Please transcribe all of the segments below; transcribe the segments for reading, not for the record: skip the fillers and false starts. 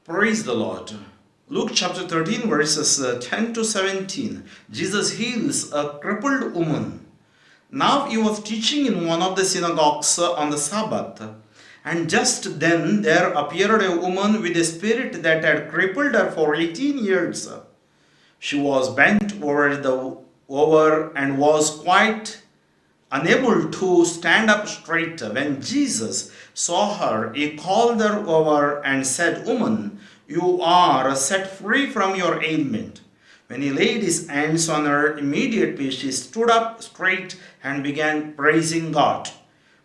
Praise the Lord. Luke chapter 13 verses 10 to 17. Jesus heals a crippled woman. Now he was teaching in one of the synagogues on the Sabbath. And just then there appeared a woman with a spirit that had crippled her for 18 years. She was bent over and was quite unable to stand up straight. When Jesus saw her, he called her over and said, "Woman, you are set free from your ailment." When he laid his hands on her, immediately she stood up straight and began praising God.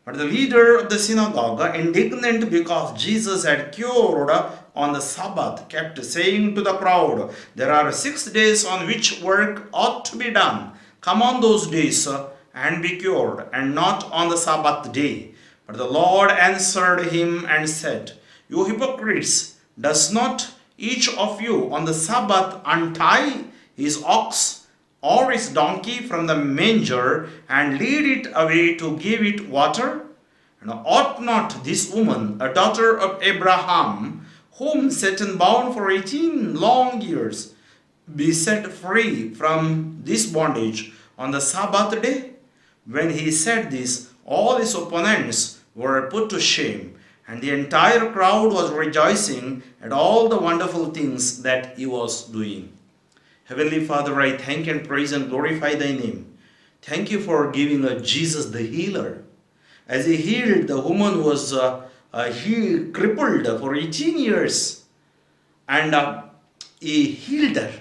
But the leader of the synagogue, indignant because Jesus had cured on the Sabbath, kept saying to the crowd, "There are 6 days on which work ought to be done. Come on those days and be cured, and not on the Sabbath day." But the Lord answered him and said, "You hypocrites, does not each of you on the Sabbath untie his ox or his donkey from the manger and lead it away to give it water? And ought not this woman, a daughter of Abraham, whom Satan bound for 18 long years, be set free from this bondage on the Sabbath day?" When he said this, all his opponents were put to shame, and the entire crowd was rejoicing at all the wonderful things that he was doing. Heavenly Father, I thank and praise and glorify thy name. Thank you for giving Jesus the healer. As he healed the woman who was crippled for 18 years, and he healed her.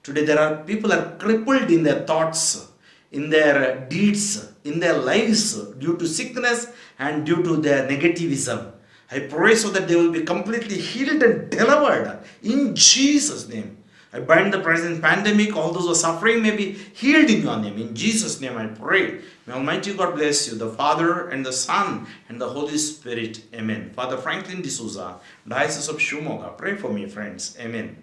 Today there are people are crippled in their thoughts, in their deeds, in their lives due to sickness and due to their negativism. I pray so that they will be completely healed and delivered in Jesus' name. I bind the present pandemic. All those who are suffering may be healed in your name. In Jesus' name I pray. May Almighty God bless you, the Father and the Son and the Holy Spirit. Amen. Father Franklin D'Souza, Diocese of Shumoga. Pray for me, friends. Amen.